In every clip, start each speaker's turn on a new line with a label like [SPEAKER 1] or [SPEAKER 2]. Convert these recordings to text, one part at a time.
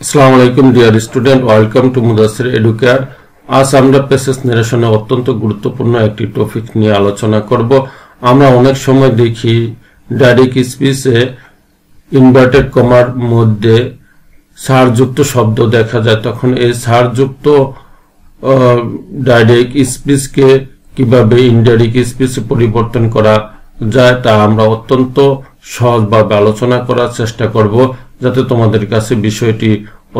[SPEAKER 1] আসসালামু আলাইকুম dear student, welcome to Mudassir Educare. আজ আমরা পেসেজ নারেশনে অত্যন্ত গুরুত্বপূর্ণ একটি টপিক নিয়ে আলোচনা করব। আমরা অনেক সময় দেখি ডাইরেক্ট স্পিচে ইনভার্টেড কমার মধ্যে সারযুক্ত শব্দ দেখা যায়। তখন এই সারযুক্ত ডাইরেক্ট স্পিচকে কিভাবে ইনডাইরেক্ট স্পিচে পরিবর্তন করা যায় তা আমরা অত্যন্ত সহজভাবে আলোচনা করার চেষ্টা করব, যাতে তোমাদের কাছে বিষয়টি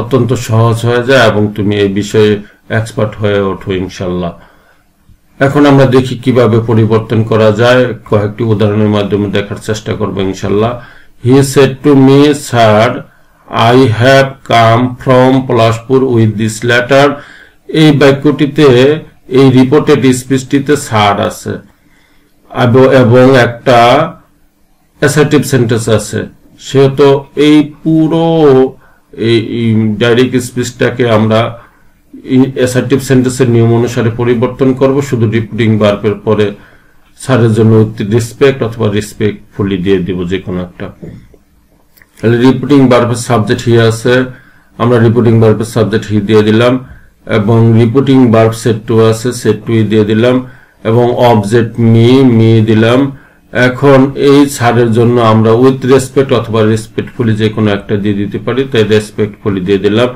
[SPEAKER 1] অত্যন্ত সহজ হয়ে যায় এবং তুমি এই বিষয়ে এক্সপার্ট হয়ে ওঠো ইনশাল্লাহ। এখন আমরা দেখি কিভাবে পরিবর্তন করা যায়, কয়েকটি উদাহরণের মাধ্যমে দেখার চেষ্টা করব ইনশাল্লাহ। He said to me, sir, I have come from Palashpur with this letter. এই বাক্যটিতে, এই রিপোর্টেড স্পিচটিতে স্যার আছে এবং একটা অ্যাসার্টিভ সেন্টেন্স আছে। সেহেতু এই পুরো এই ডাইরেক্ট স্পিচটাকে আমরা অ্যাসার্টিভ সেন্টেন্সের নিয়ম অনুসারে পরিবর্তন করব। শুধু রিপিটিং ভার্বের পরে স্যারের জন্য রেসপেক্ট অথবা রেসপেক্টফুলি দিয়ে দিব যে কোনো একটা। তাহলে রিপিটিং ভার্বের সাবজেক্ট হি আছে, আমরা রিপিটিং ভার্বের সাবজেক্ট হি দিয়ে দিলাম, এবং রিপিটিং ভার্ব সেট টু আছে, সেট টু দিয়ে দিলাম, এবং অবজেক্ট মি দিলাম। এখন এই স্যারের জন্য আমরা উইথ রেসপেক্ট অথবা রেসপেক্টফুলি যে কোনো একটা দিয়ে দিতে পারি, তাই রেসপেক্টফুলি দিয়ে দিলাম।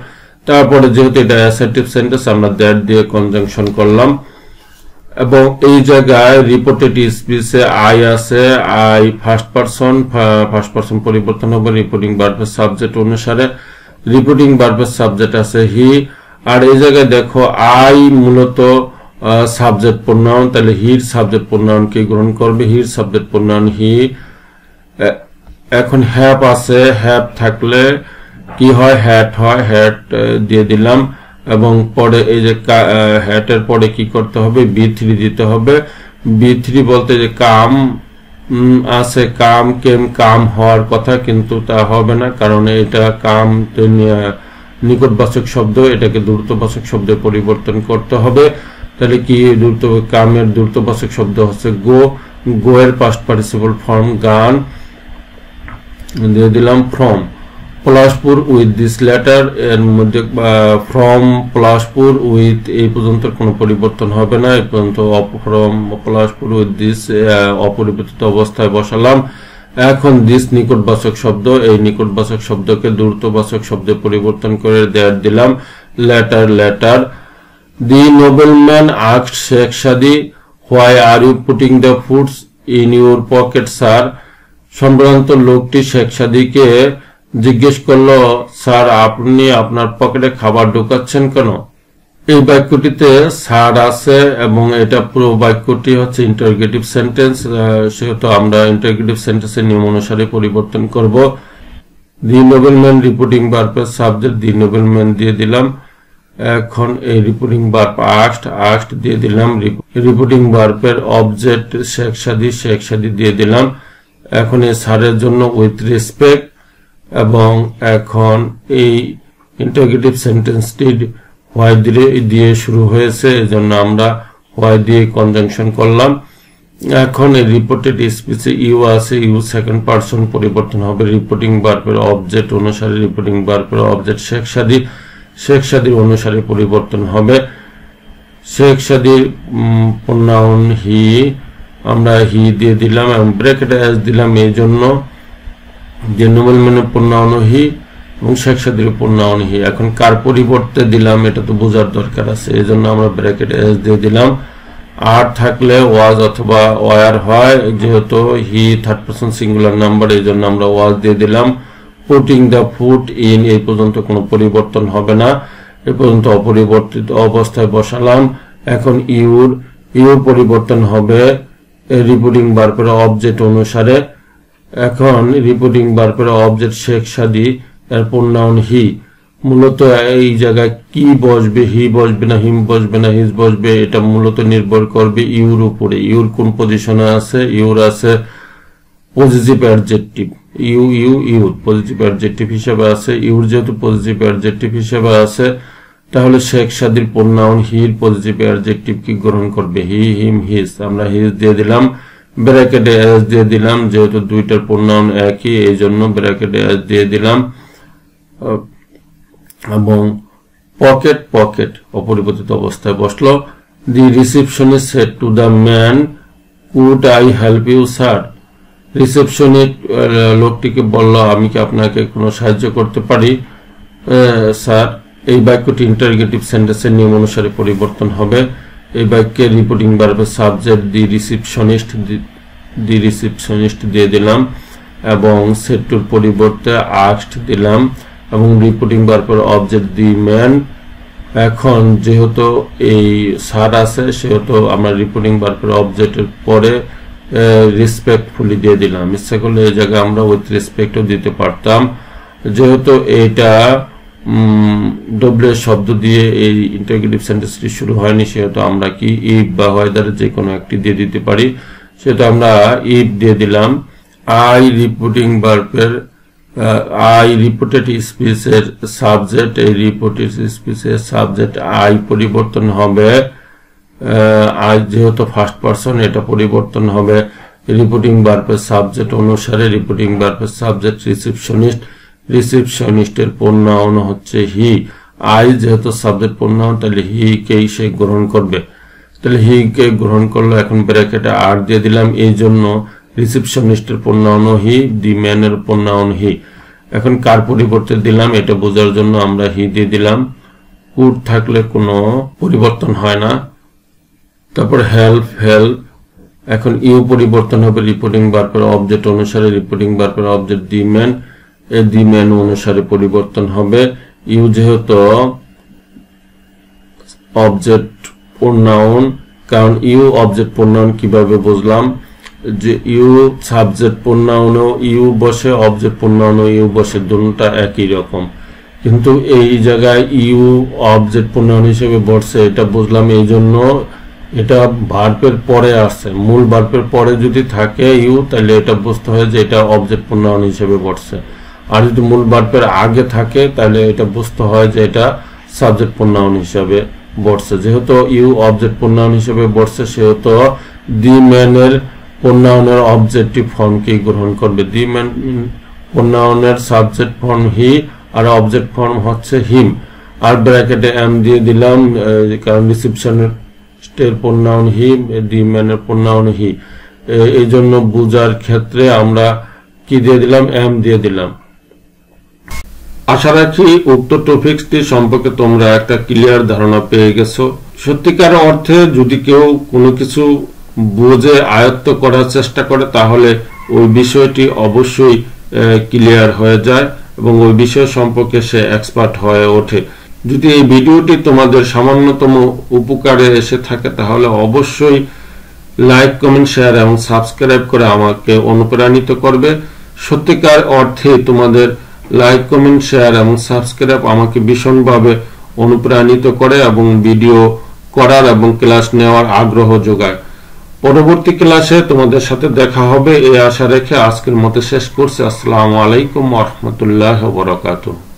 [SPEAKER 1] তারপরে যেহেতু এটা অ্যাসার্টিভ সেন্টেন্স, আমরা দ্যাট দিয়ে কনজাংশন করলাম। এবং এই জায়গায় রিপোর্টেড স্পিচে আই আছে, আই ফার্স্ট পারসন পরিবর্তন হবে রিপোর্টিং ভার্বের সাবজেক্ট অনুসারে। রিপোর্টিং ভার্বের সাবজেক্ট আছে হি, আর এই জায়গায় দেখো আই মূলত সাবজেক্ট প্রোনাউন, তাহলে হির সাবজেক্ট প্রোনাউন কে গ্রহণ করবে, হির সাবজেক্ট প্রোনাউন হি। এখন হ্যাভ আছে, হ্যাভ থাকলে কি হয়, হ্যাট হয়, হ্যাট দিয়ে দিলাম। এবং পরে এই যে হ্যাটের পরে কি করতে হবে, B3 দিতে হবে। B3 বলতে যে কাম আছে, কাম কেম কাম হওয়ার কথা, কিন্তু তা হবে না, কারণ এটা কাম নিকটবাচক শব্দ, এটাকে দ্রুতবাচক শব্দে পরিবর্তন করতে হবে। তাহলে কি কামের দ্রুতবাচক শব্দ হচ্ছে গো, গো এর পাস্ট পার্টিসিপল ফর্ম গান দিয়ে দিলাম। From Palashpur with this letter, এর মধ্যে ফ্রম পলাশপুর উইথ এই পর্যন্ত কোনো পরিবর্তন হবে না, এই পর্যন্ত ফ্রম পলাশপুর উইথ দিস অপরিবর্তিত অবস্থায় বসালাম। এখন দিস নিকটবাচক শব্দ, এই নিকটবাচক শব্দকে দ্রুতবাচক শব্দে পরিবর্তন করে দ্যাট দিলাম। Letter The nobleman asked Sheikh Shadi, why are you putting the foods in your pocket, sir? সম্ভ্রান্ত লোকটি শেখ সাদিকে জিজ্ঞেস করলো, স্যার আপনি আপনার পকেটে খাবার ঢোকাচ্ছেন কেন? এই বাক্যটিতে স্যার আছে এবং এটা পুরো বাক্যটি হচ্ছে ইন্টারোগেটিভ সেন্টেন্স, সেহেতু আমরা ইন্টারোগেটিভ সেন্টেন্সের নিয়ম অনুসারে পরিবর্তন করব। দি নোবেলম্যান রিপোর্টিং ভার্বের সাবজেক্ট দি নোবেলম্যান দিয়ে দিলাম। এখন এই রিপোর্টিং ভার্ব আস্কড দিয়ে দিলাম। রিপোর্টিং ভার্বের অবজেক্ট শেখ সাদি দিয়ে দিলাম। এখন এই স্যারের জন্য উইথ রেসপেক্ট, এবং এখন এই ইন্টারোগেটিভ সেন্টেন্সটি হোয়াই দিয়ে শুরু হয়েছে, এজন্য আমরা হোয়াই দিয়ে কনজাংশন করলাম। এখন এই রিপোর্টেড স্পিচে ইউ আছে, ইউ সেকেন্ড পারসন পরিবর্তন হবে রিপোর্টিং ভার্বের অবজেক্ট অনুসারে। রিপোর্টিং ভার্বের অবজেক্ট শেখ সাদির অনুসারে পরিবর্তন হবে। শেখ সাদির প্রোনাউন হি, আমরা হি দিয়ে দিলাম এবং ব্র্যাকেটে এস দিলাম, এই জন্য যে নোবেলম্যানের প্রোনাউন হি এবং শেখ সাদির প্রোনাউন হি। এখন কার পরিবর্তে দিলাম এটা তো বোঝার দরকার আছে, এই জন্য আমরা ব্র্যাকেটে এস দিয়ে দিলাম। আর থাকলে ওয়াজ অথবা ওয়ার হয়, যেহেতু he third person singular number, এই জন্য আমরা ওয়াজ দিয়ে দিলাম। পুটিং দ্য ফুড ইন, এই পর্যন্ত কোনো পরিবর্তন হবে না, এই পর্যন্ত অপরিবর্তিত অবস্থায় বসালাম। এখন ইউর পরিবর্তন হবে রিপোর্টিং ভার্বের অবজেক্ট অনুসারে। এখন রিপোর্টিং ভার্বের অবজেক্ট শেখ সাদি, এর প্রোনাউন হি। মূলত এই জায়গায় কি বসবে, হি বসবে না হিম বসবে না হিজ বসবে, এটা মূলত নির্ভর করবে ইউর উপরে। ইউর কোন পজিশনে আছে, ইউর আছে positive adjective, you positive adjective হিসেবে আছে। ইউর যেহেতু পজিটিভ অ্যাডজেক্টিভ হিসেবে আছে, তাহলে শেখ সাদির প্রোনাউন হির পজিটিভ অ্যাডজেক্টিভ কি গ্রহণ করবে, হি হিম হিজ। আমরা হিজ দিয়ে দিলাম, ব্র্যাকেটে এস দিয়ে দিলাম, যেহেতু দুইটার প্রোনাউন একই এই জন্য ব্র্যাকেটে এস দিয়ে দিলাম। এবং পকেট অপরিবর্তিত অবস্থায় বসলো। The receptionist said to the man, could I help you sir? Receptionist লোকটিকে বলল, আমি কি আপনাকে কোনো সাহায্য করতে পারি স্যার? এই বাক্যটি ইন্টারোগেটিভ সেন্টেন্সের নিয়ম অনুসারে পরিবর্তন হবে। এই বাক্যে রিপোর্টিং ভার্বের সাবজেক্ট দি রিসেপশনিস্ট দিয়ে দিলাম এবং সেড টুর পরিবর্তে আস্কড দিলাম এবং রিপোর্টিং ভার্বের অবজেক্ট দি ম্যান। এখন যেহেতু এই স্যার আছে সেহেতু আমরা রিপোর্টিং ভার্বের অবজেক্টের পরে রেসপেক্টফুলি দিয়ে দিলাম। ইচ্ছা করলে এই জায়গায় আমরা উইথ রেসপেক্টও দিতে পারতাম। যেহেতু এইটা ডব্লিউ শব্দ দিয়ে এই ইন্টারোগেটিভ সেন্টেন্সটি শুরু হয়নি সেহেতু আমরা কি ইফ বা হোয়েদার যে কোনো একটি দিয়ে দিতে পারি, সেটা আমরা ইফ দিয়ে দিলাম। আই রিপোর্টেড স্পিচের সাবজেক্ট, এই রিপোর্টেড স্পিচের সাবজেক্ট আই পরিবর্তন হবে, আই যেহেতু ফার্স্ট পারসন এটা পরিবর্তন হবে রিপোর্টিং ভার্বের সাবজেক্ট অনুসারে। রিপোর্টিং ভার্বের সাবজেক্ট রিসেপশনিস্টের প্রোনাউন হচ্ছে হি। আই যেহেতু সাবজেক্ট প্রোনাউন তাহলে হি কেই সে গ্রহণ করবে, তাহলে হি কে গ্রহণ করলো। এখন ব্র্যাকেটে আর দিয়ে দিলাম, এই জন্য রিসেপশনিস্টের প্রোনাউন হি, দি ম্যানের প্রোনাউন হি। এখন কার পরিবর্তে দিলাম এটা বোঝার জন্য আমরা হি দিয়ে দিলাম। কুড থাকলে কোনো পরিবর্তন হয় না। তারপর হেল্প, এখন ইউ পরিবর্তন হবে রিপোর্টিং ভার্বের অবজেক্ট অনুসারে। রিপোর্টিং ভার্বের object the man, the man অনুসারে পরিবর্তন হবে। ইউ যেহেতু অবজেক্ট প্রোনাউন, কারণ ইউ অবজেক্ট প্রোনাউন কিভাবে বুঝলাম যে ইউ সাবজেক্ট প্রোনাউনও ইউ বসে, অবজেক্ট প্রোনাউনও ইউ বসে, দুটোটা একই রকম। কিন্তু এই জায়গায় ইউ অবজেক্ট প্রোনাউন হিসেবে বসছে এটা বুঝলাম, এই জন্য এটা ভার্বের পরে আসছে। মূল ভার্বের পরে যদি থাকে ইউ তাহলে এটা বুঝতে হয় যে এটা অবজেক্ট প্রোনাউন হিসেবে বসছে, আর যদি মূল ভার্বের আগে থাকে তাহলে এটা বুঝতে হয় যে এটা সাবজেক্ট প্রোনাউন হিসেবে বসছে। যেহেতু ইউ অবজেক্ট প্রোনাউন হিসেবে বসছে সেহেতু দি ম্যানের প্রোনাউনের অবজেক্টিভ ফর্মকে গ্রহণ করবে। দি ম্যান প্রোনাউনের সাবজেক্ট ফর্ম হি আর অবজেক্ট ফর্ম হচ্ছে হিম। আর ব্র্যাকেটে এম দিয়ে দিলাম কারণ রিসেপশনের প্রোনাউন হি, দি ম্যানের প্রোনাউন হি, এই জন্য বুঝার ক্ষেত্রে আমরা কি দিয়ে দিলাম, এম দিয়ে দিলাম। আশা রাখি উক্ত টপিকটি সম্পর্কে তোমরা একটা ক্লিয়ার ধারণা পেয়ে গেছো। সত্যিকার অর্থে যদি কেউ কোনো কিছু বুঝে আয়ত্ত করার চেষ্টা করে তাহলে ওই বিষয়টি অবশ্যই ক্লিয়ার হয়ে যায় এবং ওই বিষয় সম্পর্কে সে এক্সপার্ট হয়ে ওঠে। যদি এই ভিডিওটি তোমাদের সামান্যতম উপকারে এসে থাকে তাহলে অবশ্যই লাইক, কমেন্ট, শেয়ার এবং সাবস্ক্রাইব করে আমাকে অনুপ্রাণিত করবে। সত্যিকার অর্থে তোমাদের লাইক, কমেন্ট, শেয়ার এবং সাবস্ক্রাইব আমাকে ভীষণভাবে অনুপ্রাণিত করে এবং ভিডিও করার এবং ক্লাস নেওয়ার আগ্রহ যোগায়। পরবর্তী ক্লাসে তোমাদের সাথে দেখা হবে এই আশা রেখে আজকের মতো শেষ করছি। আসসালামু আলাইকুম ওয়া রাহমাতুল্লাহি ওয়া বারাকাতুহু।